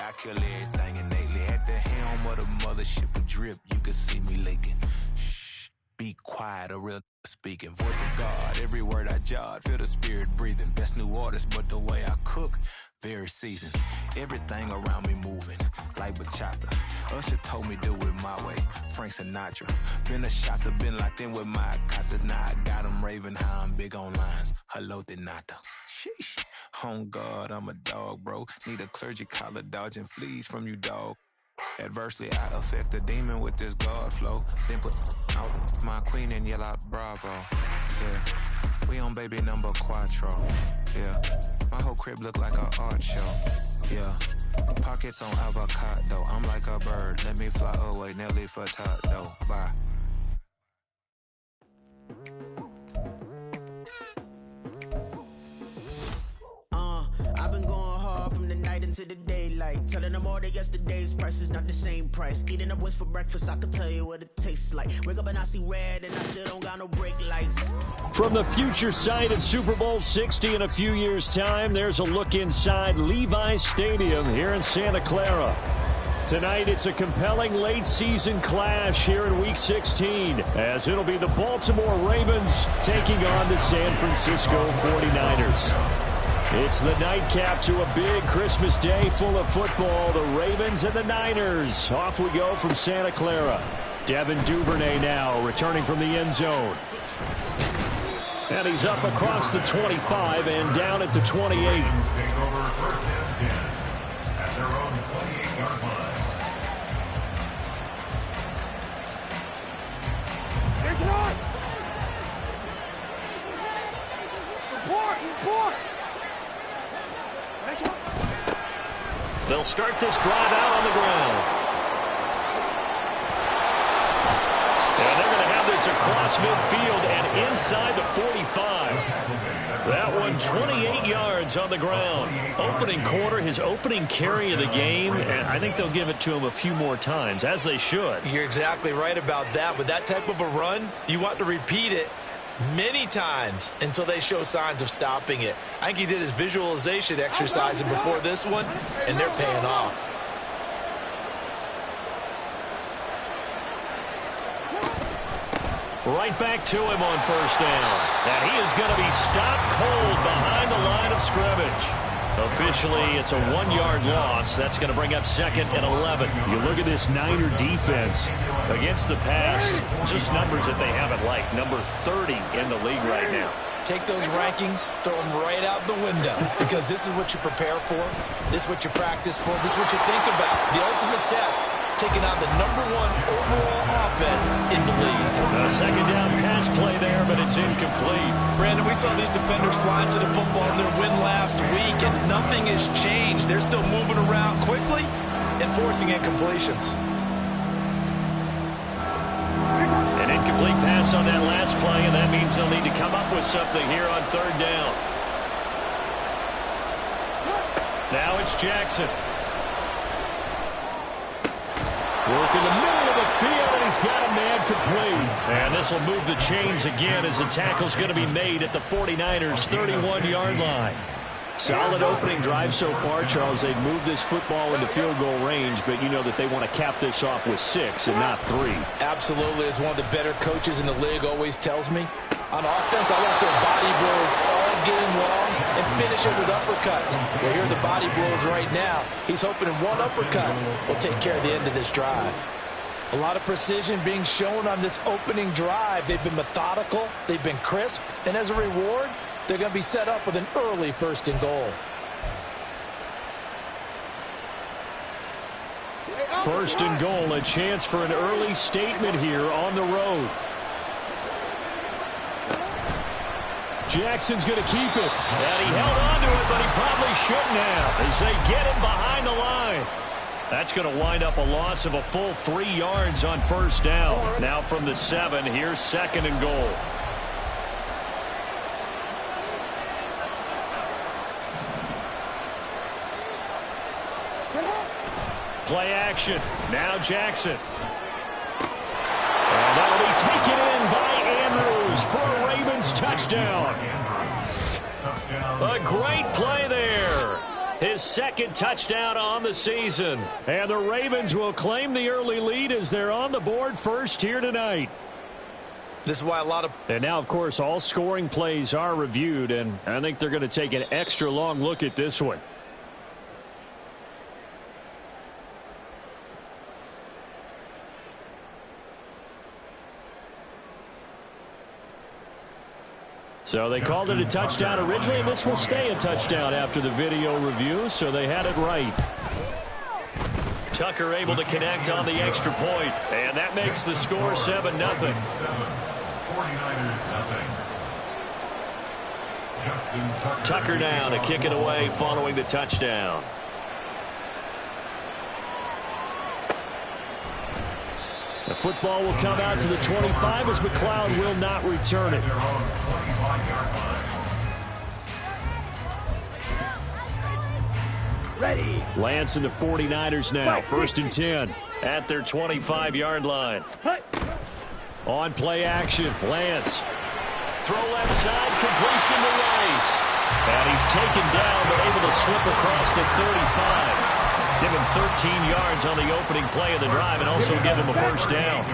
I kill everything innately. At the helm of the mothership of drip, you can see me leaking. Shh, be quiet, a real speaking. Voice of God, every word I jot, feel the spirit breathing. Best new artist, but the way I cook, very seasoned. Everything around me moving, like bachata. Usher told me do it my way, Frank Sinatra. Been a shotter, been locked in with my katas. Now I got them raving how I'm big on lines. Hello, de nata. Sheesh. On God, I'm a dog, bro. Need a clergy collar, dodging fleas from you, dog. Adversely, I affect the demon with this God flow. Then put out my queen and yell out bravo. Yeah, we on baby number quattro. Yeah, my whole crib look like a art show. Yeah, pockets on avocado. I'm like a bird. Let me fly away, Nelly Furtado. Bye. I've been going hard from the night into the daylight, telling them all that yesterday's price is not the same price. Eating up what's for breakfast, I can tell you what it tastes like. Wake up and I see red and I still don't got no brake lights. From the future site of Super Bowl 60 in a few years' time, there's a look inside Levi's Stadium here in Santa Clara. Tonight, it's a compelling late-season clash here in Week 16, as it'll be the Baltimore Ravens taking on the San Francisco 49ers. It's the nightcap to a big Christmas day full of football. The Ravens and the Niners. Off we go from Santa Clara. Devin Duvernay now returning from the end zone. And he's up across the 25 and down at the 28. Take over first and 10 at their own 28-yard line. It's right. Report. They'll start this drive out on the ground. And they're going to have this across midfield and inside the 45. That one 28 yards on the ground. Opening quarter, his opening carry of the game, and I think they'll give it to him a few more times, as they should. You're exactly right about that. With that type of a run, you want to repeat it many times until they show signs of stopping it. I think he did his visualization exercising before this one, and they're paying off. Right back to him on first down. And he is going to be stopped cold behind the line of scrimmage. Officially, it's a 1-yard loss. That's going to bring up 2nd and 11. You look at this Niner defense against the pass, just numbers that they haven't liked. Number 30 in the league right now. Take those rankings, throw them right out the window, because this is what you prepare for. This is what you practice for. This is what you think about. The ultimate test, taking on the #1 overall offense in the league. A second down pass play there, but it's incomplete. Brandon, we saw these defenders flying to the football in their win last week, and nothing has changed. They're still moving around quickly and forcing incompletions. An incomplete pass on that last play, and that means they'll need to come up with something here on 3rd down. Now it's Jackson. Working the middle of the field, and he's got a man complete. And this will move the chains again as the tackle's going to be made at the 49ers' 31-yard line. Solid opening drive so far, Charles. They've moved this football into field goal range, but you know that they want to cap this off with 6 and not 3. Absolutely. As one of the better coaches in the league always tells me, on offense, I want their body blows all game long and finish it with uppercuts. Well, here are the body blows right now. He's hoping one uppercut will take care of the end of this drive. A lot of precision being shown on this opening drive. They've been methodical, they've been crisp, and as a reward, they're going to be set up with an early 1st and goal. 1st and goal, a chance for an early statement here on the road. Jackson's going to keep it. And he held on to it, but he probably shouldn't have as they get him behind the line. That's going to wind up a loss of a full 3 yards on 1st down. Now from the 7, here's 2nd and goal. Play action. Now Jackson. And that'll be taken in by Andrews for a Ravens touchdown. A great play there. his second touchdown on the season. And the Ravens will claim the early lead as they're on the board first here tonight. This is why a lot of... And now, of course, all scoring plays are reviewed, and I think they're going to take an extra long look at this one. So they called it a touchdown originally, and this will stay a touchdown after the video review, so they had it right. Tucker able to connect on the extra point, and that makes the score 7-0. 49ers nothing. Tucker now to kick it away following the touchdown. The football will come out to the 25 as McLeod will not return it. Ready. Lance and the 49ers now. 1st and 10 at their 25-yard line. On play action, Lance. Throw left side, completion to Rice. And he's taken down but able to slip across the 35. Give him 13 yards on the opening play of the drive and also give him a first down.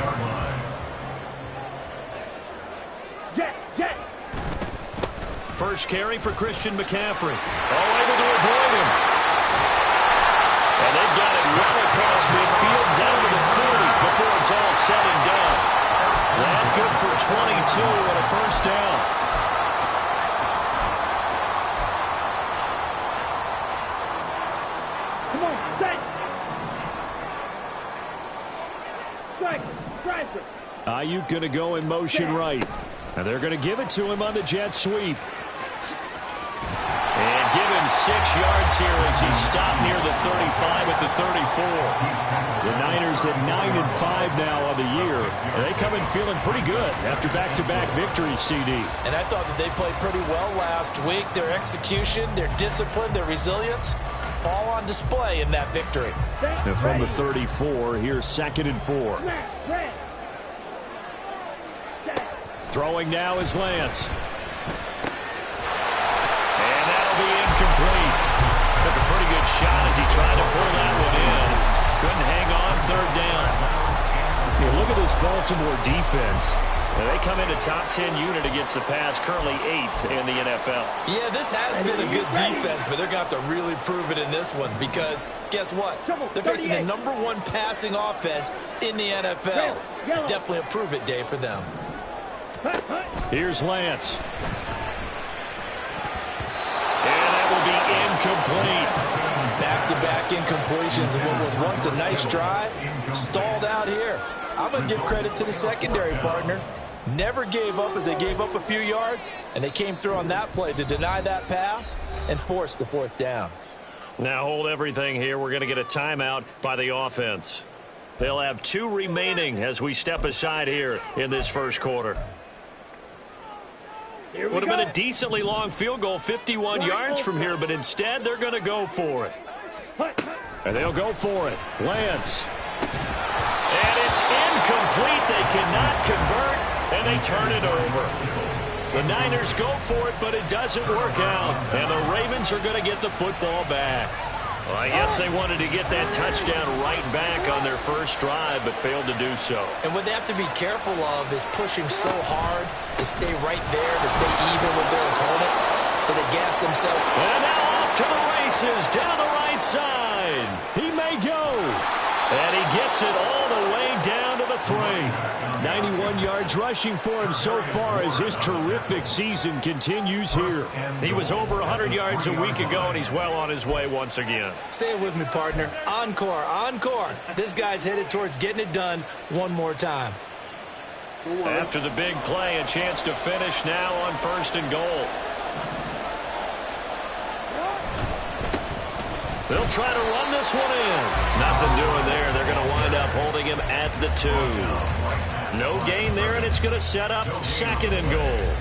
First carry for Christian McCaffrey. Oh, able to avoid him. And they've got it well across midfield down to the 40 before it's all said and done. That good for 22 and a first down. Come on, set. Strike. Ayuk going to go in motion right. And they're going to give it to him on the jet sweep. And give him 6 yards here as he stopped near the 35 at the 34. The Niners at 9-5 now on the year. And they come in feeling pretty good after back-to-back victories, CD. And I thought that they played pretty well last week. Their execution, their discipline, their resilience, all on display in that victory. And from the 34, here's 2nd and 4. Throwing now is Lance. And that'll be incomplete. Took a pretty good shot as he tried to pull that one in. Couldn't hang on 3rd down. Yeah, look at this Baltimore defense. They come into top 10 unit against the pass, currently 8th in the NFL. Yeah, this has been a good defense, but they're going to have to really prove it in this one because guess what? They're facing the #1 passing offense in the NFL. It's definitely a prove-it day for them. Here's Lance. And that will be incomplete. Back-to-back incompletions and what was once a nice drive stalled out here. I'm going to give credit to the secondary partner. Never gave up as they gave up a few yards, and they came through on that play to deny that pass and force the 4th down. Now hold everything here. We're going to get a timeout by the offense. They'll have 2 remaining as we step aside here in this first quarter. Would have been a decently long field goal, 51 yards from here, but instead they're going to go for it. And they'll go for it. Lance. And it's incomplete. They cannot convert, and they turn it over. The Niners go for it, but it doesn't work out. And the Ravens are going to get the football back. Well, I guess they wanted to get that touchdown right back on their first drive, but failed to do so. And what they have to be careful of is pushing so hard to stay right there, to stay even with their opponent, that they gas themselves. And now off to the races, down the right side. He may go. And he gets it all the way down to the 3. 91 yards rushing for him so far as his terrific season continues here. He was over 100 yards a week ago, and he's well on his way once again. Say it with me, partner. Encore, encore. This guy's headed towards getting it done one more time. After the big play, a chance to finish now on 1st and goal. They'll try to run this one in. Nothing doing there. They're going to wind up holding him at the 2. No gain there, and it's going to set up 2nd and goal.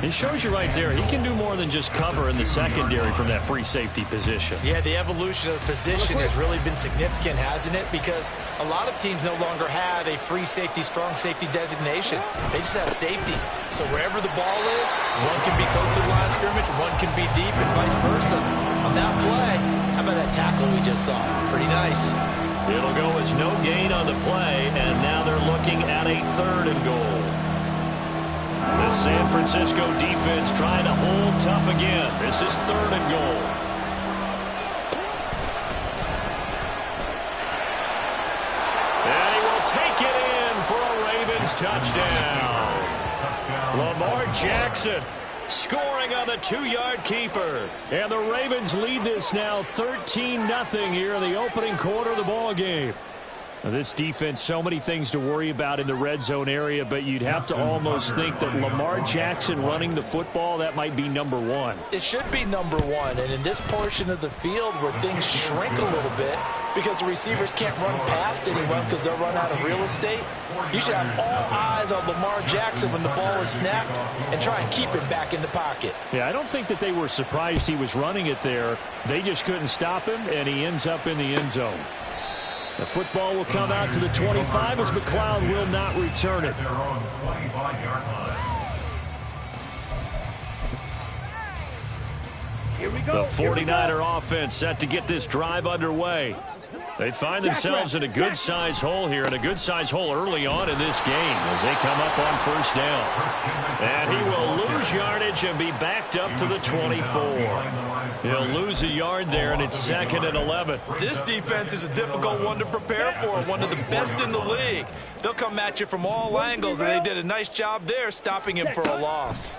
It shows you right there, he can do more than just cover in the secondary from that free safety position. Yeah, the evolution of the position has really been significant, hasn't it? Because a lot of teams no longer have a free safety, strong safety designation. They just have safeties. So wherever the ball is, one can be close to the line of scrimmage, one can be deep, and vice versa. On that play, how about that tackle we just saw? Pretty nice. It'll go as no gain on the play, and now they're looking at a 3rd and goal. The San Francisco defense trying to hold tough again. This is 3rd and goal. And he will take it in for a Ravens touchdown. Lamar Jackson scoring on the 2-yard keeper. And the Ravens lead this now 13-0 here in the opening quarter of the ball game. Now this defense, so many things to worry about in the red zone area, but you'd have to almost think that Lamar Jackson running the football, that might be number 1. It should be number 1, and in this portion of the field where things shrink a little bit because the receivers can't run past anyone because they'll run out of real estate, you should have all eyes on Lamar Jackson when the ball is snapped and try and keep it back in the pocket. Yeah, I don't think that they were surprised he was running it there. They just couldn't stop him, and he ends up in the end zone. The football will come out to the 25 as McLeod will not return it. Here we go. The 49er offense set to get this drive underway. They find themselves in a good-sized hole here, and a good-sized hole early on in this game as they come up on 1st down. And he will lose yardage and be backed up to the 24. He'll lose a yard there, and it's 2nd and 11. This defense is a difficult one to prepare for, one of the best in the league. They'll come at you from all angles, and they did a nice job there stopping him for a loss.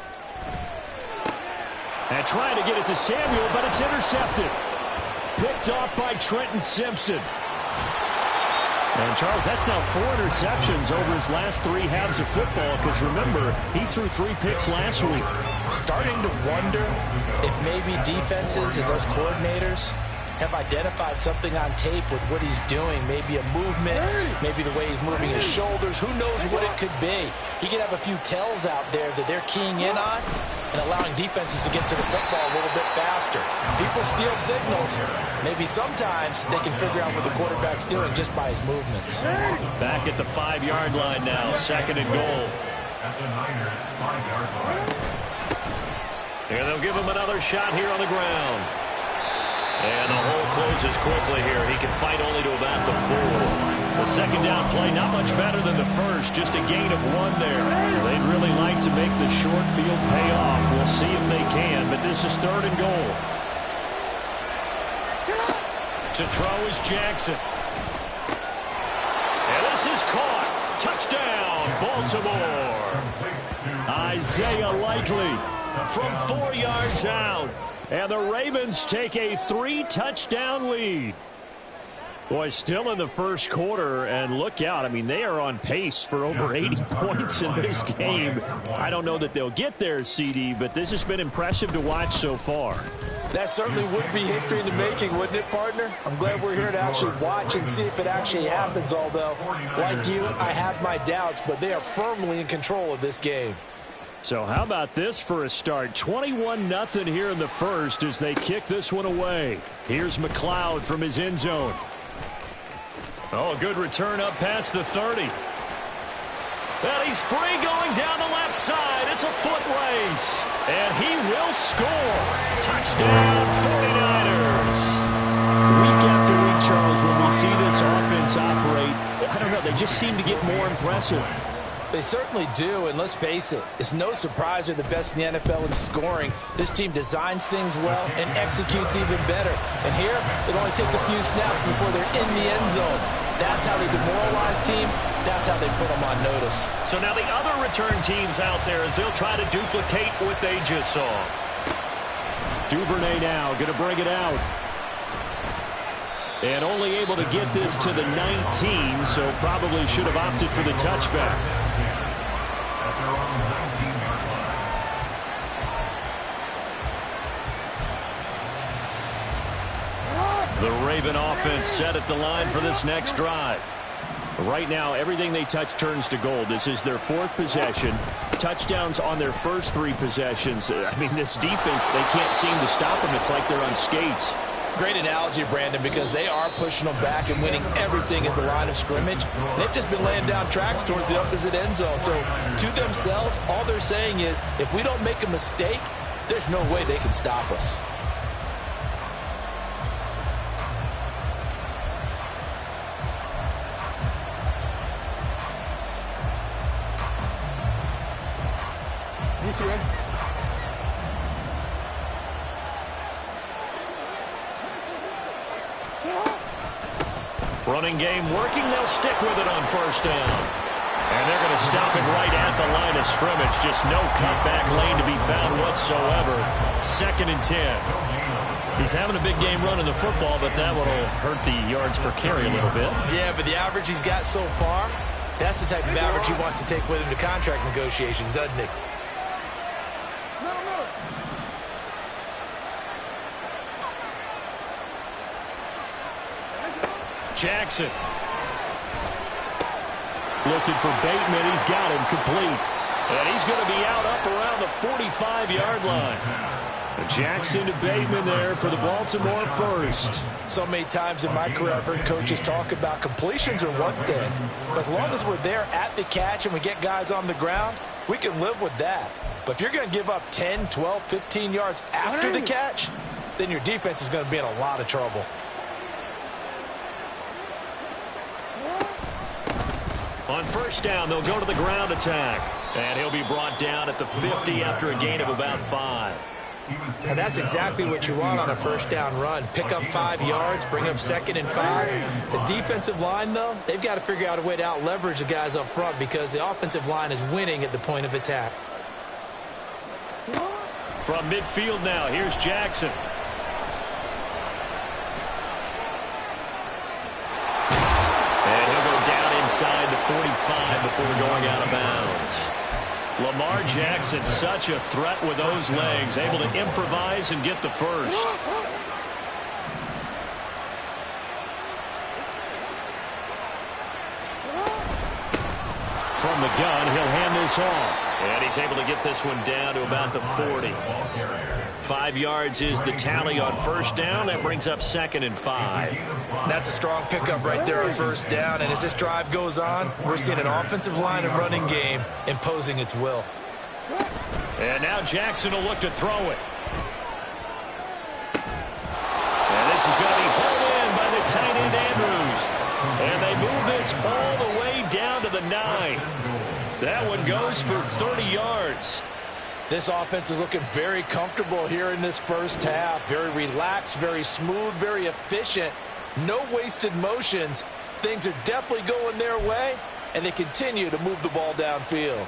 And trying to get it to Samuel, but it's intercepted. Picked off by Trenton Simpson. And, Charles, that's now 4 interceptions over his last 3 halves of football because, remember, he threw 3 picks last week. Starting to wonder if maybe defenses and those coordinators have identified something on tape with what he's doing. Maybe a movement, maybe the way he's moving his shoulders. Who knows what it could be? He could have a few tells out there that they're keying in on and allowing defenses to get to the football a little bit faster. People steal signals. Maybe sometimes they can figure out what the quarterback's doing just by his movements. Back at the 5-yard line now, 2nd and goal. At the Niners' 5-yard line. And they'll give him another shot here on the ground. And the hole closes quickly here. He can fight only to about the 4. The 2nd down play, not much better than the first. Just a gain of 1 there. They'd really like to make the short field pay off. We'll see if they can, but this is 3rd and goal. To throw is Jackson. And this is caught. Touchdown, Baltimore. Isaiah Likely from 4 yards out. And the Ravens take a 3-touchdown lead. Boy, still in the first quarter, and look out. I mean, they are on pace for over 80 points in this game. I don't know that they'll get there, CD, but this has been impressive to watch so far. That certainly would be history in the making, wouldn't it, partner? I'm glad we're here to actually watch and see if it actually happens, although, like you, I have my doubts, but they are firmly in control of this game. So how about this for a start? 21-0 here in the first as they kick this one away. Here's McLeod from his end zone. Oh, a good return up past the 30. And he's free going down the left side. It's a foot race. And he will score. Touchdown, 49ers. Week after week, Charles, when we see this offense operate, I don't know, they just seem to get more impressive. They certainly do, and let's face it, it's no surprise they're the best in the NFL in scoring. This team designs things well and executes even better. And here, it only takes a few snaps before they're in the end zone. That's how they demoralize teams. That's how they put them on notice. So now the other return teams out there as they'll try to duplicate what they just saw. Duvernay now going to bring it out. And only able to get this to the 19, so probably should have opted for the touchback. The Raven offense set at the line for this next drive. Right now, everything they touch turns to gold. This is their 4th possession. touchdowns on their first 3 possessions. I mean, this defense, they can't seem to stop them. It's like they're on skates. Great analogy, Brandon, because they are pushing them back and winning everything at the line of scrimmage. They've just been laying down tracks towards the opposite end zone. So to themselves, all they're saying is, if we don't make a mistake, there's no way they can stop us. Running game working. They'll stick with it on first down. And they're going to stop it right at the line of scrimmage. Just no cutback lane to be found whatsoever. 2nd and 10. He's having a big game running the football, but that one will hurt the yards per carry a little bit. Yeah, but the average he's got so far, that's the type of average he wants to take with him to contract negotiations, doesn't he? Jackson. Looking for Bateman. He's got him complete. And he's going to be out up around the 45-yard line. Jackson to Bateman there for the Baltimore first. So many times in my career I've heard coaches talk about completions are one thing. But as long as we're there at the catch and we get guys on the ground, we can live with that. But if you're going to give up 10, 12, 15 yards after the catch, then your defense is going to be in a lot of trouble. On first down, they'll go to the ground attack. And he'll be brought down at the 50 after a gain of about 5. And that's exactly what you want on a first down run. Pick up 5 yards, bring up 2nd and 5. The defensive line, though, they've got to figure out a way to out-leverage the guys up front because the offensive line is winning at the point of attack. From midfield now, here's Jackson. Inside the 45 before going out of bounds. Lamar Jackson, such a threat with those legs, able to improvise and get the first. From the gun, he'll hand this off. And he's able to get this one down to about the 40. 5 yards is the tally on first down. That brings up 2nd and 5. That's a strong pickup right there on first down. And as this drive goes on, we're seeing an offensive line and running game imposing its will. And now Jackson will look to throw it. And this is going to be pulled in by the tight end Andrews. And they move this all the way down to the 9. That one goes for 30 yards. This offense is looking very comfortable here in this first half. Very relaxed, very smooth, very efficient. No wasted motions. Things are definitely going their way, and they continue to move the ball downfield.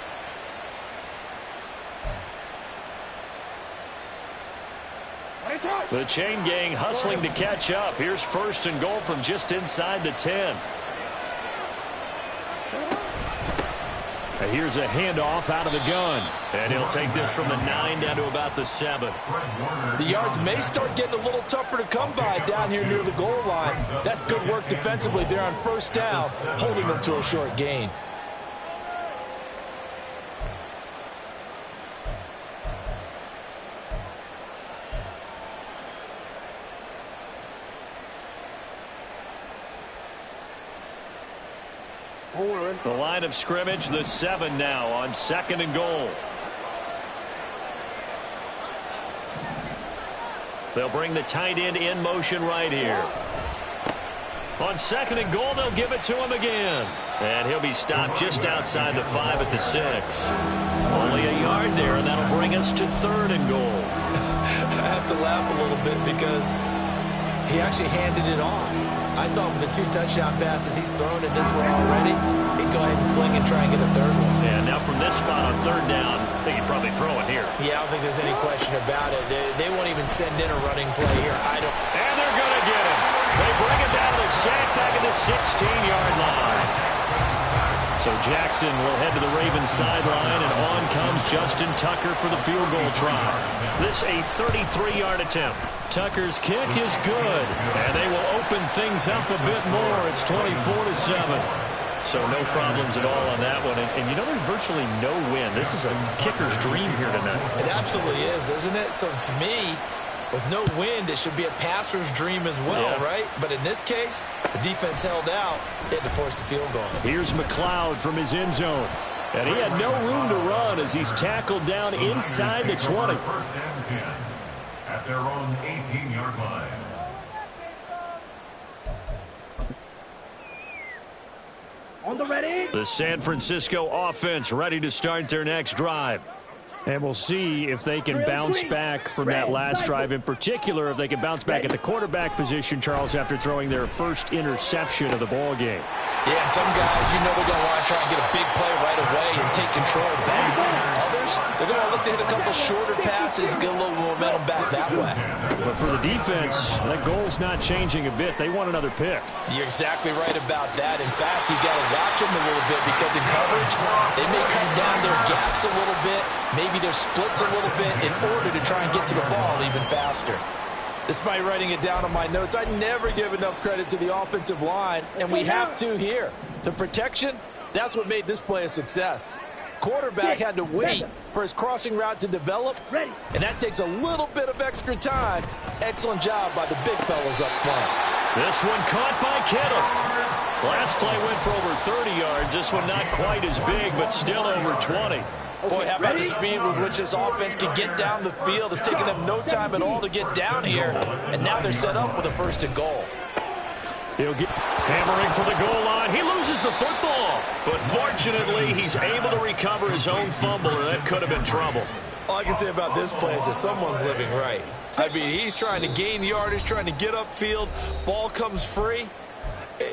The chain gang hustling to catch up. Here's 1st and goal from just inside the 10. Here's a handoff out of the gun. And he'll take this from the 9 down to about the 7. The yards may start getting a little tougher to come by down here near the goal line. That's good work defensively there on first down, holding them to a short gain. The line of scrimmage, the 7 now on 2nd and goal. They'll bring the tight end in motion right here. On 2nd and goal, they'll give it to him again. And he'll be stopped just outside the 5 at the 6. Only a yard there, and that'll bring us to 3rd and goal. I have to laugh a little bit because he actually handed it off. I thought with the 2 touchdown passes he's thrown in this one already, he'd go ahead and fling and try and get a 3rd one. Yeah, now from this spot on 3rd down, I think he'd probably throw it here. Yeah, I don't think there's any question about it. They won't even send in a running play here. And they're going to get him. They bring him down to the sack back at the 16-yard line. So Jackson will head to the Ravens sideline, and on comes Justin Tucker for the field goal try. This a 33-yard attempt. Tucker's kick is good, and they will open things up a bit more. It's 24-7. So no problems at all on that one. And you know, there's virtually no wind. This is a kicker's dream here tonight. It absolutely is, isn't it? So to me, with no wind, it should be a passer's dream as well, right? But in this case, the defense held out. They had to force the field goal. Here's McLeod from his end zone. And he had no room to run as he's tackled down inside the 20. First and 10 at their own 18-yard line. On the ready. The San Francisco offense ready to start their next drive. And we'll see if they can bounce back from that last drive. In particular, if they can bounce back at the quarterback position, Charles, after throwing their first interception of the ball game. Yeah, some guys, you know they're going to want to try and get a big play right away and take control back. Others, they're going to look to hit a couple shorter passes, get a little momentum back that way. But for the defense, that goal's not changing a bit. They want another pick. You're exactly right about that. In fact, you got to watch them a little bit because in coverage, they may cut down their gaps a little bit, maybe their splits a little bit in order to try and get to the ball even faster. Despite writing it down on my notes, I never give enough credit to the offensive line, and we have to here. The protection, that's what made this play a success. Quarterback had to wait for his crossing route to develop, and that takes a little bit of extra time. Excellent job by the big fellas up front. This one caught by Kittle. Last play went for over 30 yards. This one not quite as big, but still over 20. Boy, how about the speed with which this offense can get down the field? It's taken them no time at all to get down here, and now they're set up with a first and goal. He'll get hammering for the goal line. He loses the football, but fortunately, he's able to recover his own fumble, or that could have been trouble. All I can say about this play is that someone's living right. I mean, he's trying to gain yardage, trying to get upfield. Ball comes free.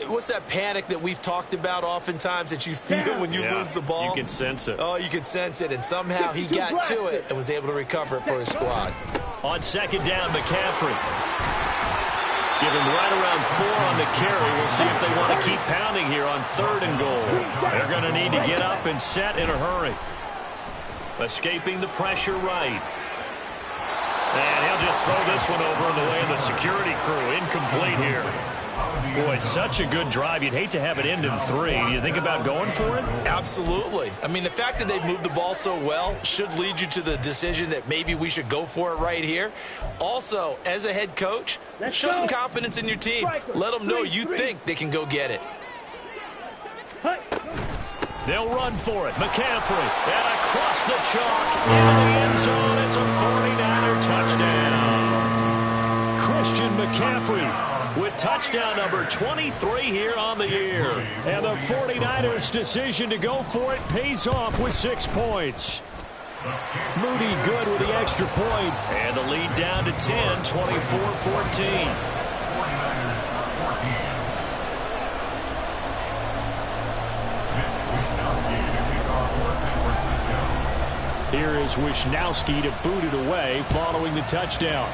What's that panic that we've talked about oftentimes that you feel when you lose the ball? You can sense it. Oh, you can sense it, and somehow he got to it and was able to recover it for his squad. On second down, McCaffrey. Give him right around 4 on the carry. We'll see if they want to keep pounding here on third and goal. They're going to need to get up and set in a hurry. Escaping the pressure right. And he'll just throw this one over in the way of the security crew. Incomplete here. Boy, such a good drive. You'd hate to have it end in 3. Do you think about going for it? Absolutely. I mean, the fact that they've moved the ball so well should lead you to the decision that maybe we should go for it right here. Also, as a head coach, show some confidence in your team. Let them know you think they can go get it. They'll run for it. McCaffrey. And across the chalk into the end zone. It's a 49er touchdown. Christian McCaffrey with touchdown number 23 here on the year. And the 49ers' decision to go for it pays off with 6 points. Moody good with the extra point. And the lead down to 10, 24-14. Here is Wisnowski to boot it away following the touchdown.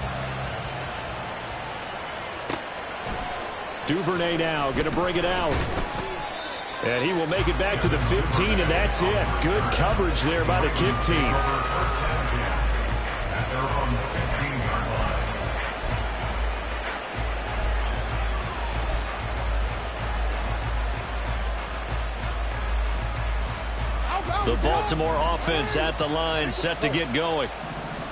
Duvernay now going to bring it out. And he will make it back to the 15, and that's it. Good coverage there by the kick team. The Baltimore offense at the line, set to get going.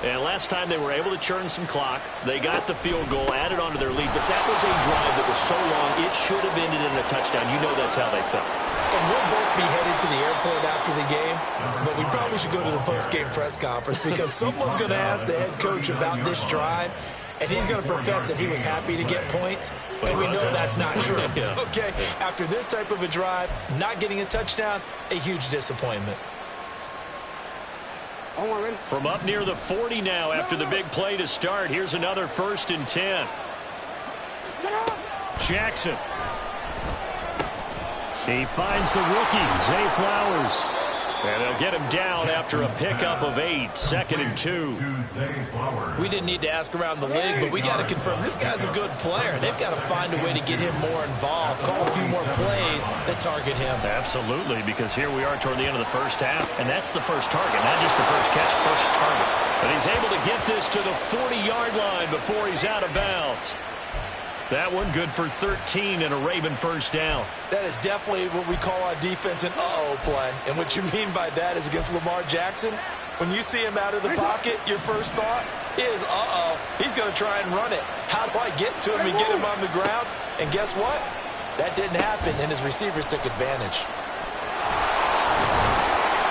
And last time they were able to churn some clock. They got the field goal, added onto their lead. But that was a drive that was so long, it should have ended in a touchdown. You know that's how they felt. And we'll both be headed to the airport after the game. But we probably should go to the post-game press conference because someone's going to ask the head coach about this drive. And he's going to profess that he was happy to get points. And we know that's not true. Okay, after this type of a drive, not getting a touchdown, a huge disappointment. From up near the 40 now after the big play to start. Here's another 1st and 10. Jackson. He finds the rookie, Zay Flowers. And they'll get him down after a pickup of 8, 2nd and 2. We didn't need to ask around the league, but we got to confirm this guy's a good player. They've got to find a way to get him more involved, call a few more plays that target him. Absolutely, because here we are toward the end of the first half, and that's the first target, not just the first catch, first target. But he's able to get this to the 40-yard line before he's out of bounds. That one good for 13 and a Raven first down. That is definitely what we call on defense an uh-oh play. And what you mean by that is against Lamar Jackson, when you see him out of the pocket, your first thought is, uh-oh, he's going to try and run it. How do I get to him and get him on the ground? And guess what? That didn't happen, and his receivers took advantage.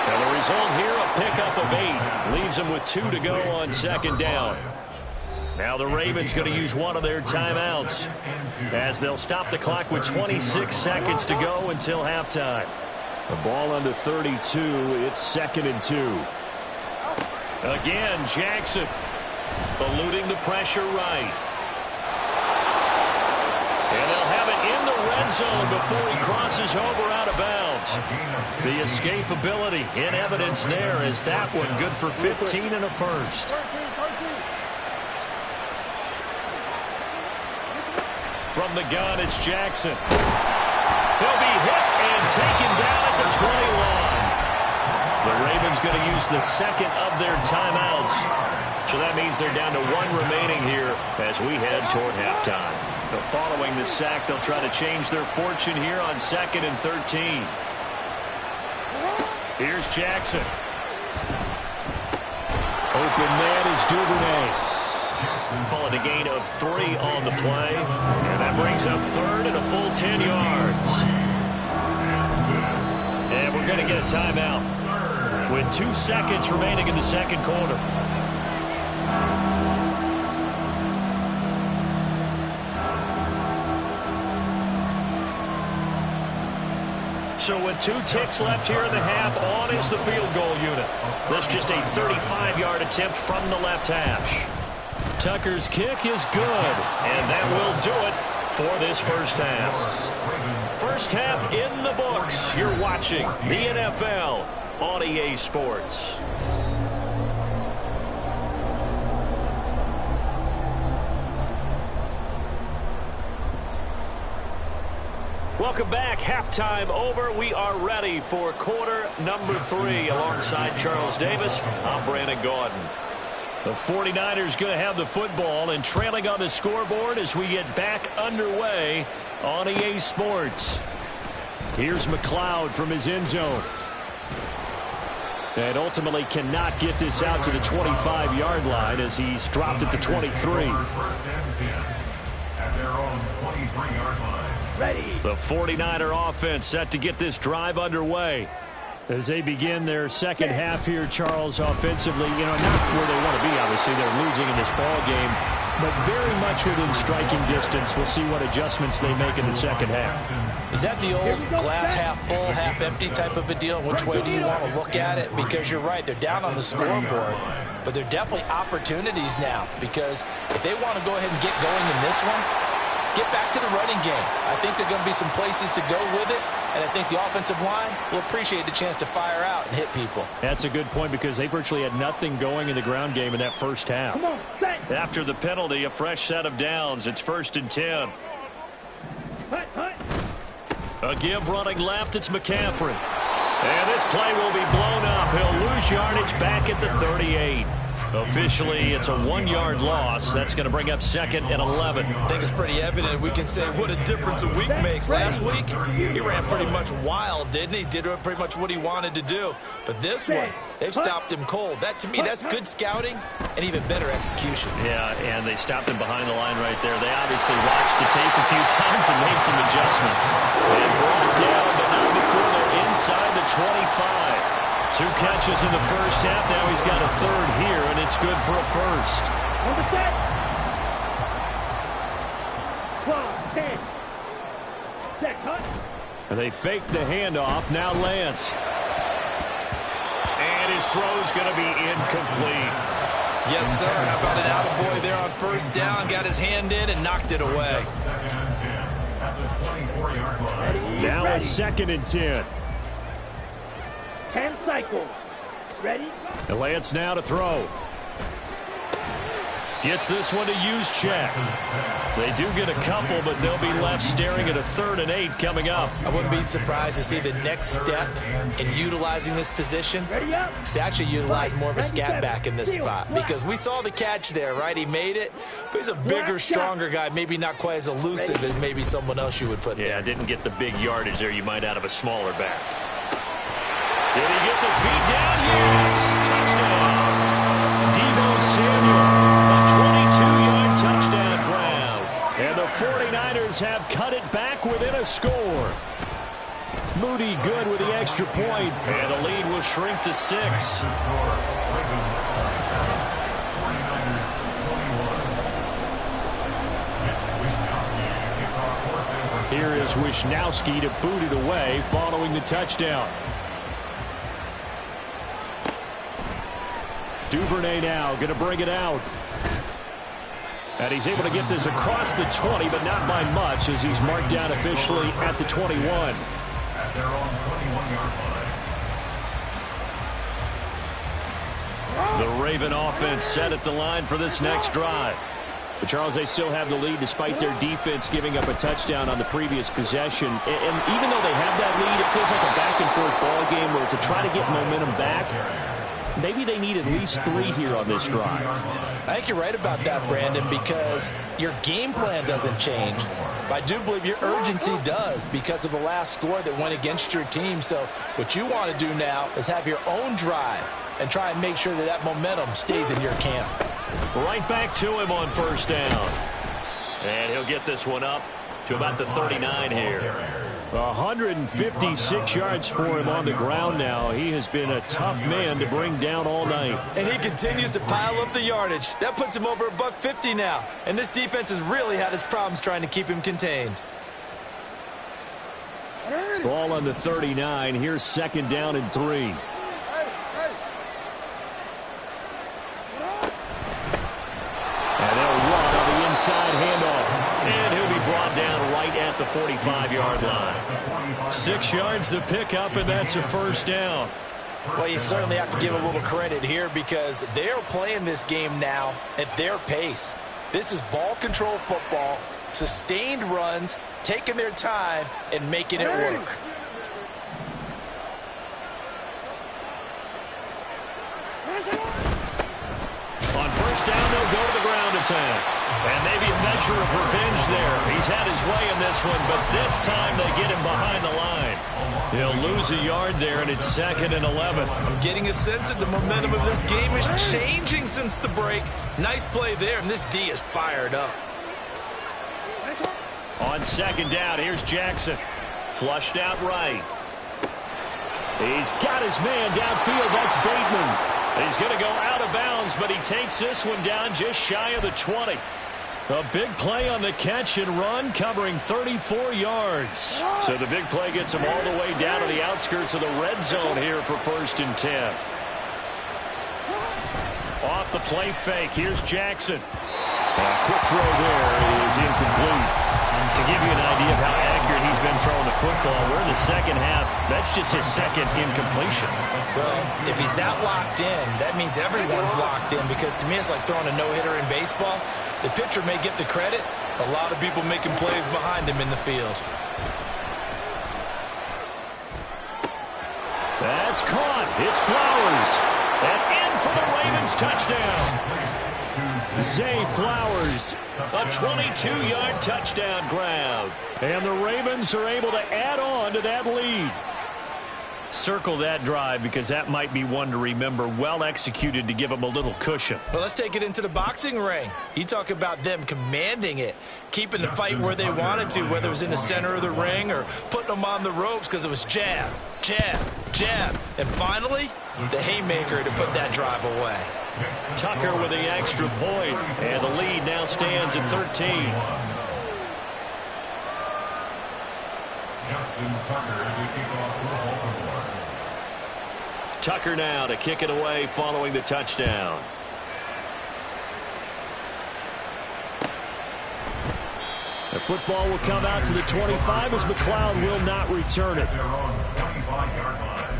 And the result here, a pickup of 8. Leaves him with 2 to go on second down. Now the Ravens going to use one of their timeouts as they'll stop the clock with 26 seconds to go until halftime. The ball under 32. It's 2nd and 2. Again, Jackson eluding the pressure right. And they'll have it in the red zone before he crosses over out of bounds. The escapability in evidence there as that one good for 15 and a first. From the gun, it's Jackson. He'll be hit and taken down at the 20 line. The Ravens going to use the second of their timeouts. So that means they're down to 1 remaining here as we head toward halftime. So following the sack, they'll try to change their fortune here on 2nd and 13. Here's Jackson. Open man is Duvernay. Call it a gain of 3 on the play. And that brings up 3rd and a full 10 yards. And we're going to get a timeout with 2 seconds remaining in the second quarter. So with 2 ticks left here in the half, on is the field goal unit. That's just a 35-yard attempt from the left hash. Tucker's kick is good, and that will do it for this first half. First half in the books. You're watching the NFL on EA Sports. Welcome back. Halftime over. We are ready for quarter number 3. Alongside Charles Davis, I'm Brandon Gaudin. The 49ers going to have the football and trailing on the scoreboard as we get back underway on EA Sports. Here's McLeod from his end zone. And ultimately cannot get this out to the 25-yard line as he's dropped at the 23. At their own 23-yard line. Ready. The 49er offense set to get this drive underway. As they begin their second half here, Charles, offensively, not where they want to be, obviously. They're losing in this ball game, but very much within striking distance. We'll see what adjustments they make in the second half. Is that the old glass half full, half empty type of a deal? Which way do you want to look at it? Because you're right, they're down on the scoreboard, but they're definitely opportunities now, because if they want to go ahead and get going in this one, get back to the running game. I think there are going to be some places to go with it, and I think the offensive line will appreciate the chance to fire out and hit people. That's a good point because they virtually had nothing going in the ground game in that first half. Come on, set. After the penalty, a fresh set of downs. It's 1st and 10. Hut, hut. A give running left, it's McCaffrey. And this play will be blown up. He'll lose yardage back at the 38. Officially, it's a 1-yard loss. That's going to bring up 2nd and 11. I think it's pretty evident. We can say what a difference a week makes. Last week, he ran pretty much wild, didn't he? Did pretty much what he wanted to do. But this one, they've stopped him cold. That, to me, that's good scouting and even better execution. Yeah, and they stopped him behind the line right there. They obviously watched the tape a few times and made some adjustments. And brought down, but not before they're inside the 25. 2 catches in the first half. Now he's got a 3rd here, and it's good for a first. On the set. 12, 10. Set, cut. And they fake the handoff. Now Lance. And his throw's going to be incomplete. Yes, sir. How about an attaboy there on first down? Got his hand in and knocked it away. Now a 2nd and 10. 10 cycles. Ready? And Lance now to throw. Gets this one to use check. They do get a couple, but they'll be left staring at a 3rd and 8 coming up. I wouldn't be surprised to see the next step in utilizing this position is to actually utilize more of a scat back in this spot. Because we saw the catch there, right? He made it, but he's a bigger, stronger guy, maybe not quite as elusive as maybe someone else you would put there. Yeah, didn't get the big yardage there you might out of a smaller back. Did he get the feet down? Yes! Touchdown! Deebo Samuel. 22-yard touchdown ground. And the 49ers have cut it back within a score. Moody good with the extra point. And the lead will shrink to 6. Here is Wisnowski to boot it away following the touchdown. Duvernay now going to bring it out. And he's able to get this across the 20, but not by much as he's marked down officially at the 21. At their own 21-yard line. The Raven offense set at the line for this next drive. But Charles, they still have the lead despite their defense giving up a touchdown on the previous possession. And even though they have that lead, it feels like a back-and-forth ball game where to try to get momentum back, maybe they need at least 3 here on this drive. I think you're right about that, Brandon, because your game plan doesn't change. But I do believe your urgency does because of the last score that went against your team. So what you want to do now is have your own drive and try and make sure that that momentum stays in your camp. Right back to him on 1st down. And he'll get this one up to about the 39 here. 156 yards for him on the ground now. He has been a tough man to bring down all night. And he continues to pile up the yardage. That puts him over $150 now. And this defense has really had its problems trying to keep him contained. Ball on the 39. Here's 2nd down and 3. And they'll run on the inside handoff. And he'll be brought down right at the 45-yard line. 6 yards the pickup, and that's a 1st down. Well, you certainly have to give a little credit here because they're playing this game now at their pace. This is ball control football, sustained runs, taking their time, and making it work. On 1st down, they'll go to the ground attack. And maybe a measure of revenge there. He's had his way in this one, but this time they get him behind the line. He'll lose a yard there, and it's 2nd and 11. I'm getting a sense that the momentum of this game is changing since the break. Nice play there, and this D is fired up. On 2nd down, here's Jackson. Flushed out right. He's got his man downfield. That's Bateman. He's going to go out of bounds, but he takes this one down just shy of the 20. A big play on the catch and run, covering 34 yards. So the big play gets him all the way down to the outskirts of the red zone here for 1st and 10. Off the play fake, here's Jackson. A quick throw there is incomplete. To give you an idea of how accurate he's been throwing the football, we're in the 2nd half. That's just his 2nd incompletion. Well, if he's that locked in, that means everyone's locked in because to me it's like throwing a no-hitter in baseball. The pitcher may get the credit. A lot of people making plays behind him in the field. That's caught. It's Flowers. And in for the Ravens touchdown. Zay Flowers, a 22-yard touchdown grab. And the Ravens are able to add on to that lead. Circle that drive because that might be one to remember. Well executed to give them a little cushion. Well, let's take it into the boxing ring. You talk about them commanding it, keeping the fight where they wanted to, whether it was in the center of the ring or putting them on the ropes because it was jab, jab, jab. And finally, the haymaker to put that drive away. Tucker with the extra point, and the lead now stands at 13. Justin Tucker to kick off for Baltimore. Tucker now to kick it away following the touchdown. The football will come out to the 25 as McLeod will not return it. Their own 25-yard line.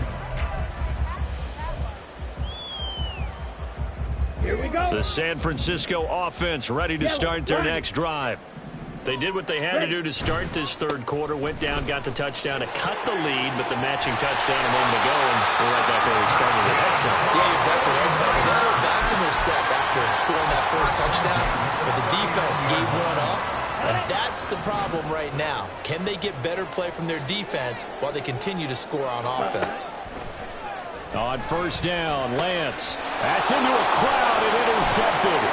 Here we The San Francisco offense ready to start their next drive. They did what they had to do to start this third quarter, went down, got the touchdown to cut the lead, but the matching touchdown a moment ago, and we're right back where we started at halftime. Yeah, exactly right, Parker. They had a bounce in their step after scoring that first touchdown, but the defense gave one up, and that's the problem right now. Can they get better play from their defense while they continue to score on offense? On first down, Lance. That's into a crowd and intercepted.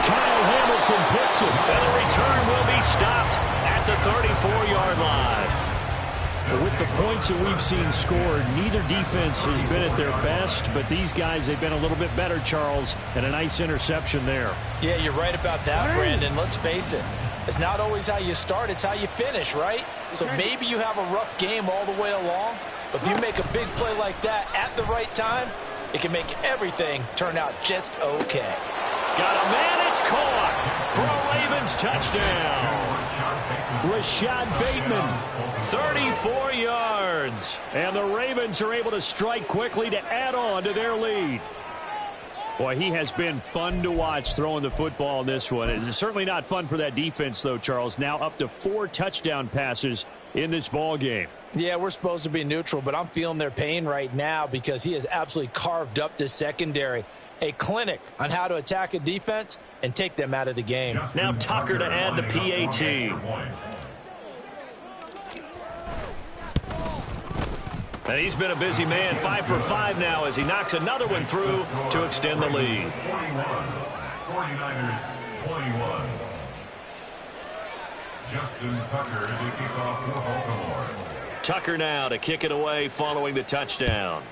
Kyle Hamilton picks it, and the return will be stopped at the 34-yard line. With the points that we've seen scored, neither defense has been at their best, but these guys, they've been a little bit better, Charles, and a nice interception there. Yeah, you're right about that, Brandon. Let's face it. It's not always how you start, it's how you finish, right? So maybe you have a rough game all the way along, but if you make a big play like that at the right time, it can make everything turn out just okay. Got a man, it's caught for a Ravens touchdown. Rashad Bateman, 34 yards. And the Ravens are able to strike quickly to add on to their lead. Boy, he has been fun to watch throwing the football in this one. It's certainly not fun for that defense, though, Charles. Now up to 4 touchdown passes in this ball game. Yeah, we're supposed to be neutral, but I'm feeling their pain right now because he has absolutely carved up this secondary. A clinic on how to attack a defense and take them out of the game. Now Tucker to add the PAT. And he's been a busy man, 5 for 5 now as he knocks another one through to extend the lead. 49ers 21. Justin Tucker to kick off for Baltimore. Tucker now to kick it away following the touchdown.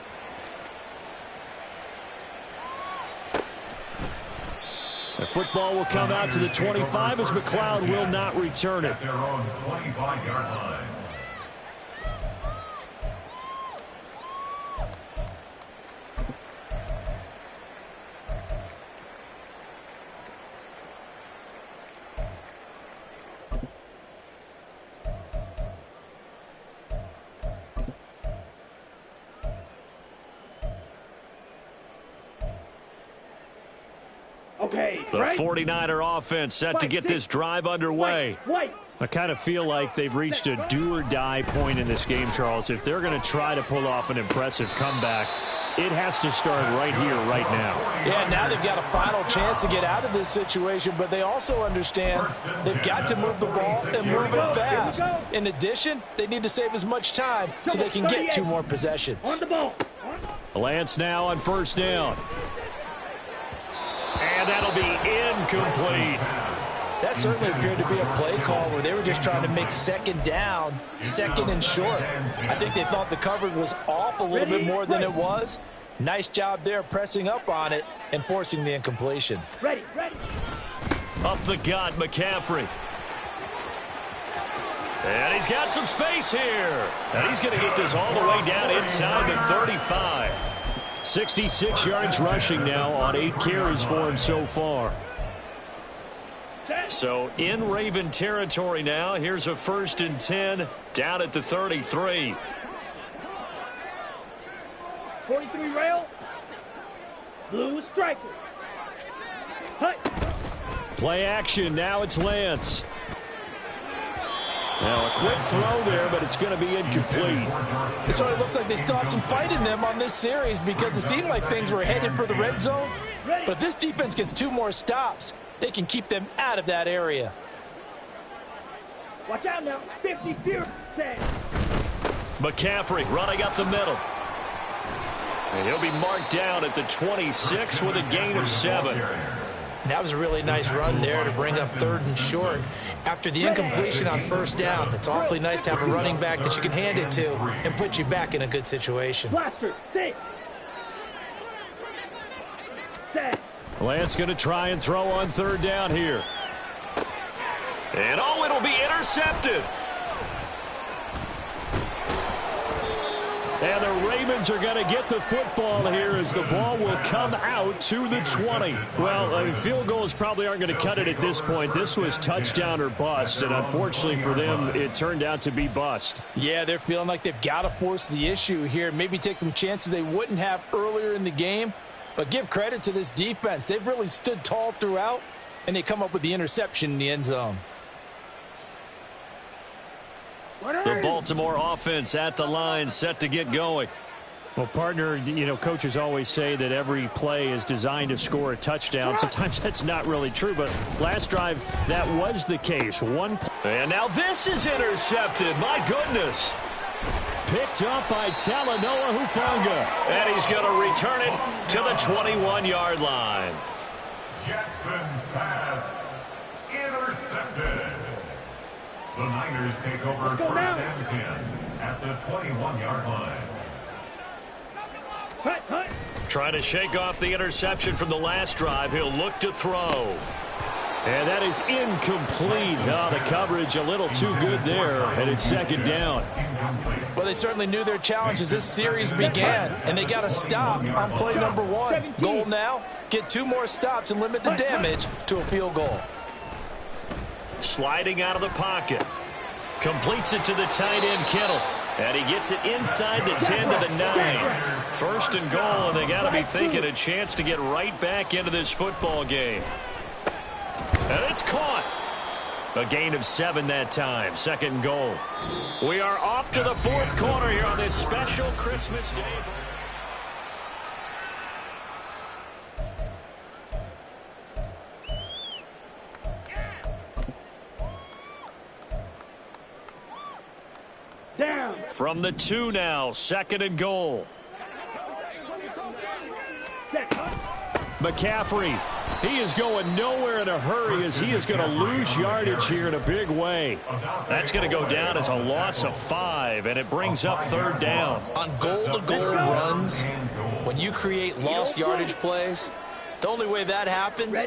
The football will come out to the 25 as McLeod will not return it. At their own 25-yard line. The 49er offense set to get this drive underway. I kind of feel like they've reached a do-or-die point in this game, Charles. If they're going to try to pull off an impressive comeback, it has to start right here, right now. Yeah, now they've got a final chance to get out of this situation, but they also understand they've got to move the ball and move it fast. In addition, they need to save as much time so they can get 2 more possessions. Lance now on first down. And that'll be incomplete. That certainly appeared to be a play call where they were just trying to make second down, second and short. I think they thought the coverage was off a little bit more than it was. Nice job there pressing up on it and forcing the incompletion. Up the gut, McCaffrey. And he's got some space here. And he's going to get this all the way down inside the 35. 66 yards rushing now on 8 carries for him so far. So in Raven territory now. Here's a 1st and 10 down at the 33. 43 rail. Blue striker. Hut. Play action. Now it's Lance. Now a quick throw there, but it's going to be incomplete. It sort of looks like they still have some fight in them on this series because it seemed like things were headed for the red zone. But if this defense gets 2 more stops, they can keep them out of that area. Watch out now. 50-50. McCaffrey running up the middle. And he'll be marked down at the 26 with a gain of 7. That was a really nice run there to bring up 3rd and short. After the incompletion on first down, it's awfully nice to have a running back that you can hand it to and put you back in a good situation. Lance going to try and throw on 3rd down here. And it'll be intercepted. And the Ravens are going to get the football here as the ball will come out to the 20. Well, field goals probably aren't going to cut it at this point. This was touchdown or bust, and unfortunately for them, it turned out to be bust. Yeah, they're feeling like they've got to force the issue here, maybe take some chances they wouldn't have earlier in the game. But give credit to this defense. They've really stood tall throughout, and they come up with the interception in the end zone. The Baltimore offense at the line, set to get going. Well, partner, you know, coaches always say that every play is designed to score a touchdown. Sometimes that's not really true, but last drive, that was the case. And now this is intercepted. My goodness. Picked up by Talanoa Hufanga. And he's going to return it to the 21-yard line. Jackson's pass intercepted. The Niners take over first and 10 at the 21-yard line. Trying to shake off the interception from the last drive. He'll look to throw. And that is incomplete. Oh, the coverage a little too good there, and it's second down. Well, they certainly knew their challenge as this series began, and they got a stop on play number 1. Goal now, get 2 more stops and limit the damage to a field goal. Sliding out of the pocket. Completes it to the tight end, Kittle. And he gets it inside the 10 to the 9. First and goal, and they got to be thinking a chance to get right back into this football game. And it's caught. A gain of 7 that time. Second and goal. We are off to the 4th quarter here on this special Christmas day. Down. From the 2 now, second and goal. McCaffrey, he is going nowhere in a hurry as he is going to lose yardage here in a big way. That's going to go down as a loss of 5, and it brings up third down. On goal-to-goal runs, when you create lost yardage plays, the only way that happens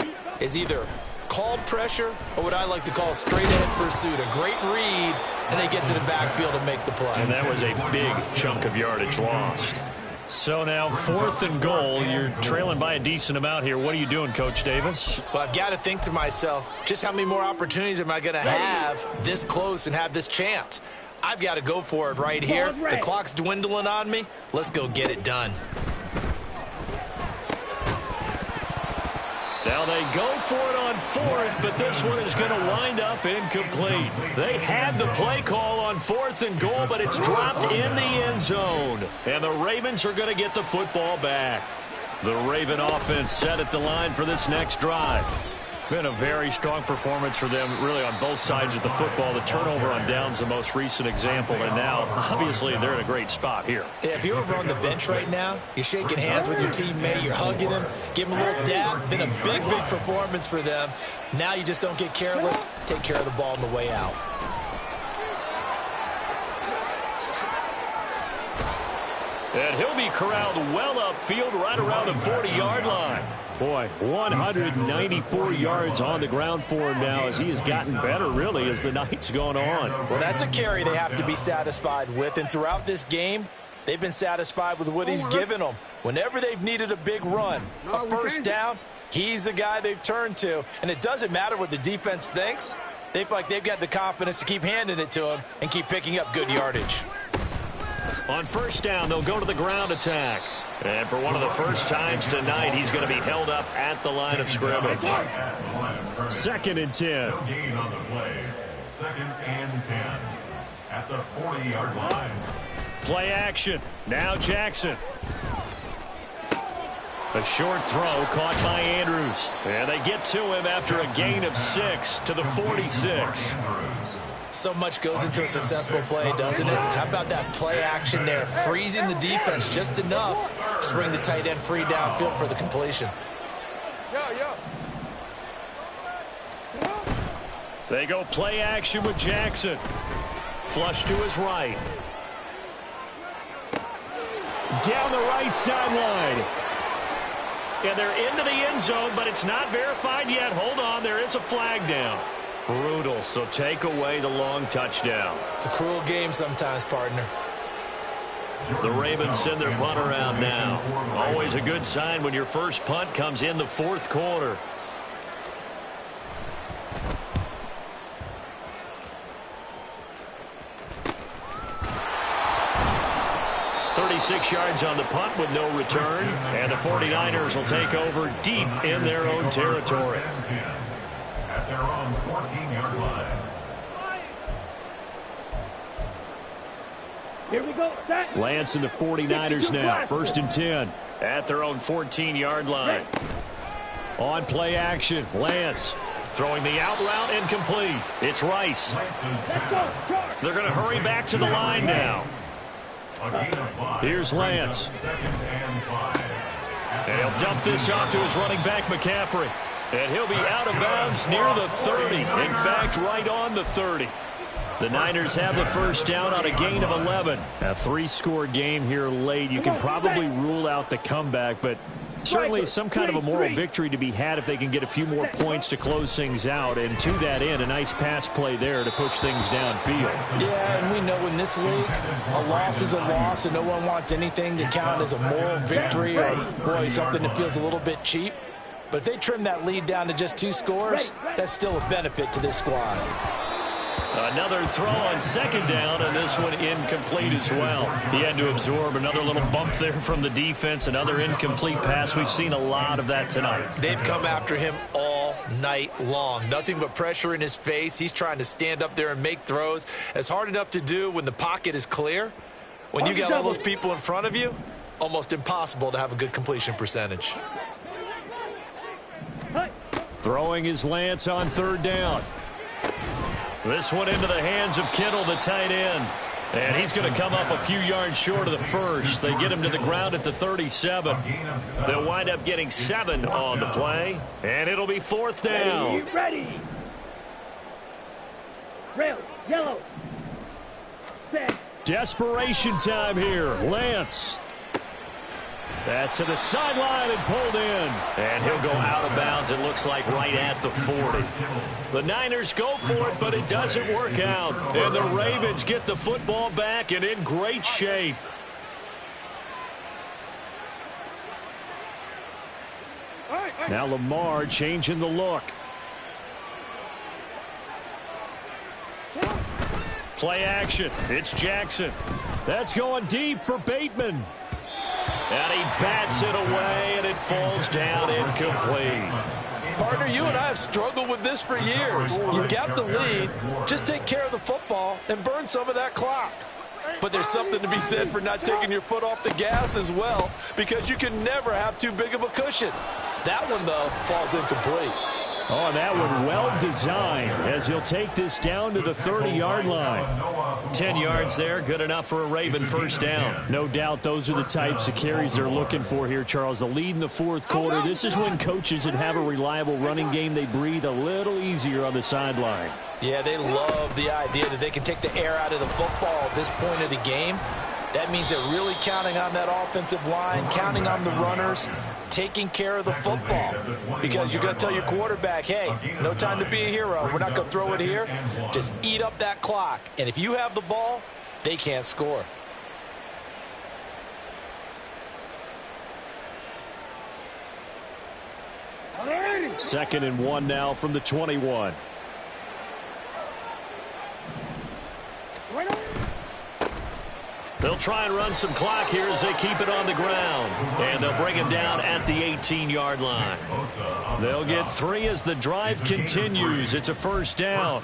is either called pressure or what I like to call straight-ahead pursuit. A great read, and they get to the backfield and make the play. And that was a big chunk of yardage lost. So now 4th and goal. You're trailing by a decent amount here. What are you doing, Coach Davis? Well, I've got to think to myself, just how many more opportunities am I going to have this close and have this chance? I've got to go for it right here. The clock's dwindling on me. Let's go get it done. Now they go for it on 4th, but this one is going to wind up incomplete. They had the play call on 4th and goal, but it's dropped in the end zone. And the Ravens are going to get the football back. The Raven offense set at the line for this next drive. Been a very strong performance for them, really, on both sides of the football. The turnover on downs, the most recent example, and now, obviously, they're in a great spot here. Yeah, if you're over on the bench right now, you're shaking hands with your teammate, you're hugging him, give him a little dab. Been a big, big performance for them. Now you just don't get careless. Take care of the ball on the way out. And he'll be corralled well upfield right around the 40-yard line. Boy, 194 yards on the ground for him now as he has gotten better, really, as the night's gone on. Well, that's a carry they have to be satisfied with. And throughout this game, they've been satisfied with what he's given them. Whenever they've needed a big run, a first down, he's the guy they've turned to. And it doesn't matter what the defense thinks. They feel like they've got the confidence to keep handing it to him and keep picking up good yardage. On first down, they'll go to the ground attack. And for one of the first times tonight, he's going to be held up at the line of scrimmage. Second and 10. No gain on the play. Second and 10 at the 40-yard line. Play action. Now Jackson. A short throw caught by Andrews. And they get to him after a gain of 6 to the 46. So much goes into a successful play, doesn't it? How about that play action there? Freezing the defense just enough to bring the tight end free downfield for the completion. They go play action with Jackson. Flush to his right. Down the right sideline. And they're into the end zone, but it's not verified yet. Hold on, there is a flag down. Brutal, so take away the long touchdown. It's a cruel game sometimes, partner. The Ravens send their punt around now. Always a good sign when your first punt comes in the 4th quarter. 36 yards on the punt with no return. And the 49ers will take over deep in their own territory. At their own 14-yard line. Here we go, set. Lance and the 49ers now. 1st and 10 at their own 14-yard line. On play action, Lance throwing the out route incomplete. It's Rice. Let's go, charge. They're going to hurry back to the line now. Here's Lance. And he'll dump this off to his running back, McCaffrey. And he'll be out of bounds near the 30. In fact, right on the 30. The Niners have the first down on a gain of 11. A 3-score game here late. You can probably rule out the comeback, but certainly some kind of a moral victory to be had if they can get a few more points to close things out. And to that end, a nice pass play there to push things downfield. Yeah, and we know in this league, a loss is a loss, and no one wants anything to count as a moral victory or, boy, something that feels a little bit cheap. But if they trim that lead down to just 2 scores, that's still a benefit to this squad. Another throw on 2nd down, and this one incomplete as well. He had to absorb another little bump there from the defense. Another incomplete pass. We've seen a lot of that tonight. They've come after him all night long. Nothing but pressure in his face. He's trying to stand up there and make throws. It's hard enough to do when the pocket is clear. When you got all those people in front of you, almost impossible to have a good completion percentage. Throwing is Lance on 3rd down. This one into the hands of Kittle, the tight end. And he's going to come up a few yards short of the first. They get him to the ground at the 37. They'll wind up getting 7 on the play. And it'll be 4th down. Ready. Rail, yellow. Set. Desperation time here. Lance. Pass to the sideline and pulled in. And he'll go out of bounds, it looks like, right at the 40. The Niners go for it, but it doesn't work out. And the Ravens get the football back and in great shape. Now Lamar changing the look. Play action. It's Jackson. That's going deep for Bateman. And he bats it away, and it falls down incomplete. Partner, you and I have struggled with this for years. You've got the lead. Just take care of the football and burn some of that clock. But there's something to be said for not taking your foot off the gas as well, because you can never have too big of a cushion. That one, though, falls incomplete. Oh, that one well designed as he'll take this down to the 30-yard line. 10 yards there, good enough for a Raven first down. No doubt those are the types of carries they're looking for here, Charles. The lead in the 4th quarter. This is when coaches that have a reliable running game, they breathe a little easier on the sideline. Yeah, they love the idea that they can take the air out of the football at this point of the game. That means they're really counting on that offensive line, counting on the runners, taking care of the football. Because you're going to tell your quarterback, hey, no time to be a hero. We're not going to throw it here. Just eat up that clock. And if you have the ball, they can't score. Second and 1 now from the 21. They'll try and run some clock here as they keep it on the ground. And they'll bring him down at the 18-yard line. They'll get 3 as the drive continues. It's a first down.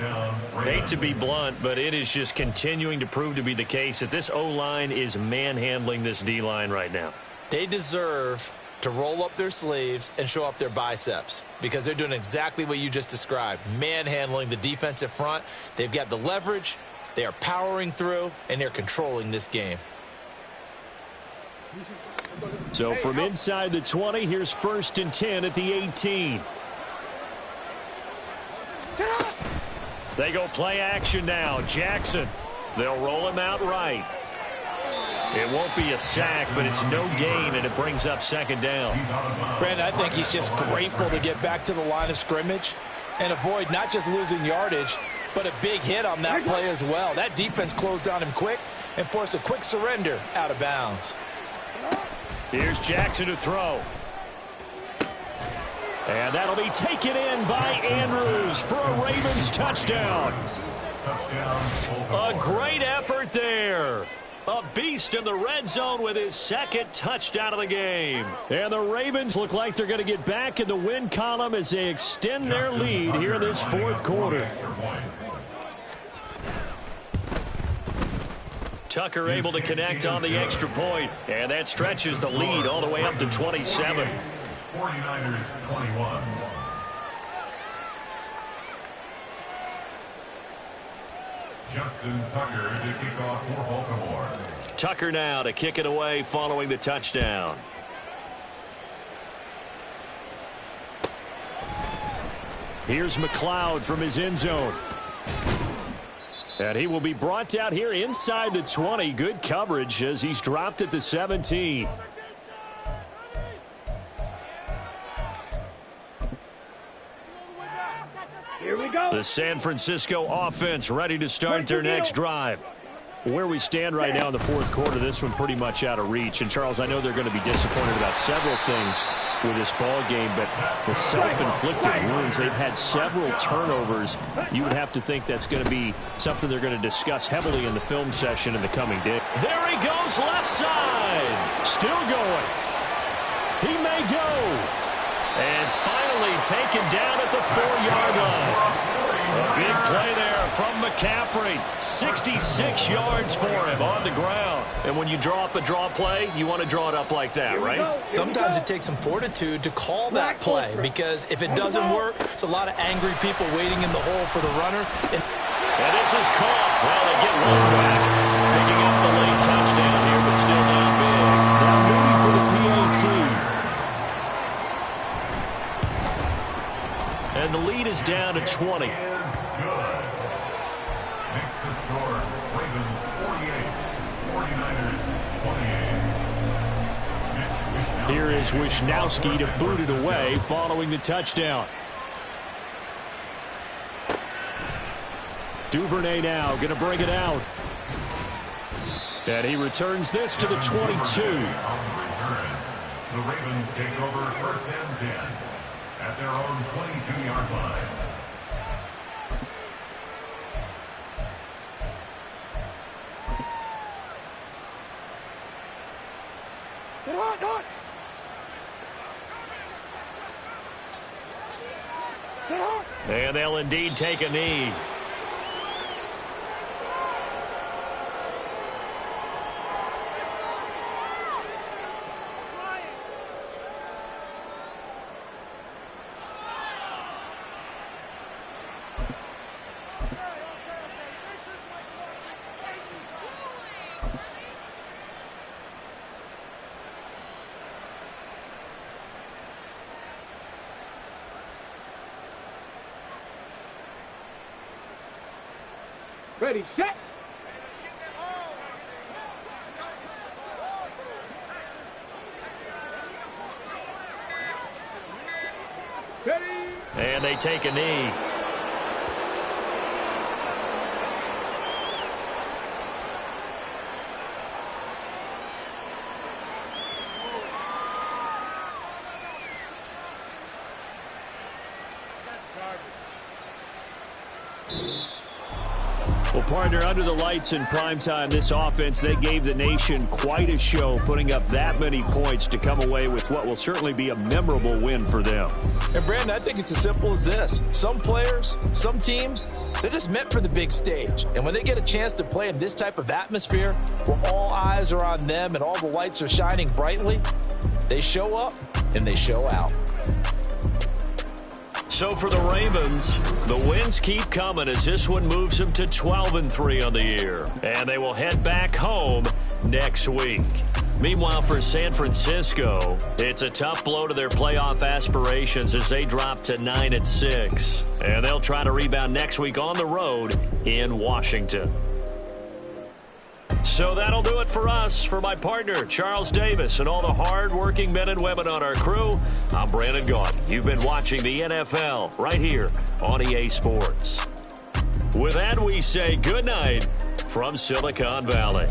Hate to be blunt, but it is just continuing to prove to be the case that this O-line is manhandling this D-line right now. They deserve to roll up their sleeves and show up their biceps, because they're doing exactly what you just described, manhandling the defensive front. They've got the leverage. They are powering through, and they're controlling this game. So from inside the 20, here's 1st and 10 at the 18. They go play action now. Jackson. They'll roll him out right. It won't be a sack, but it's no gain, and it brings up 2nd down. Brandon, I think he's just grateful to get back to the line of scrimmage and avoid not just losing yardage, but a big hit on that play as well. That defense closed on him quick and forced a quick surrender out of bounds. Here's Jackson to throw. And that'll be taken in by Andrews for a Ravens touchdown. A great effort there. A beast in the red zone with his second touchdown of the game. And the Ravens look like they're going to get back in the win column as they extend their lead here in this fourth quarter. Tucker able to connect on the extra point, and that stretches the lead all the way up to 27. 49ers 21. Justin Tucker to kick off for Baltimore. Tucker now to kick it away following the touchdown. Here's McLeod from his end zone. And he will be brought down here inside the 20. Good coverage as he's dropped at the 17. Here we go. The San Francisco offense ready to start their next drive. Where we stand right now in the fourth quarter, this one pretty much out of reach. And, Charles, I know they're going to be disappointed about several things with this ball game, but the self-inflicted wounds, they've had several turnovers. You would have to think that's going to be something they're going to discuss heavily in the film session in the coming day. There he goes, left side. Still going. He may go. And finally taken down at the 4-yard line. A big play there from McCaffrey. 66 yards for him on the ground. And when you draw up a draw play, you want to draw it up like that, right? Sometimes it takes some fortitude to call that play, because if it doesn't work, it's a lot of angry people waiting in the hole for the runner. And this is caught. Well, they get one back. Picking up the late touchdown here, but still down big. Now moving for the PAT. And the lead is down to 20. Is good. Makes the score Ravens 48, 49ers 28. Here is Wishnowski to boot it away following the touchdown. Duvernay now going to bring it out. And he returns this to the 22. On the return, the Ravens take over first and 10 at their own 22-yard line. Get on, on. Sit on. And they'll indeed take a knee. Ready, set. Ready. And they take a knee. Well, partner, under the lights in primetime, this offense, they gave the nation quite a show, putting up that many points to come away with what will certainly be a memorable win for them. And, Brandon, I think it's as simple as this. Some players, some teams, they're just meant for the big stage. And when they get a chance to play in this type of atmosphere where all eyes are on them and all the lights are shining brightly, they show up and they show out. So for the Ravens, the wins keep coming as this one moves them to 12-3 on the year. And they will head back home next week. Meanwhile, for San Francisco, it's a tough blow to their playoff aspirations as they drop to 9-6. And they'll try to rebound next week on the road in Washington. So that'll do it for us. For my partner, Charles Davis, and all the hard-working men and women on our crew, I'm Brandon Gaudin. You've been watching the NFL right here on EA Sports. With that, we say good night from Silicon Valley.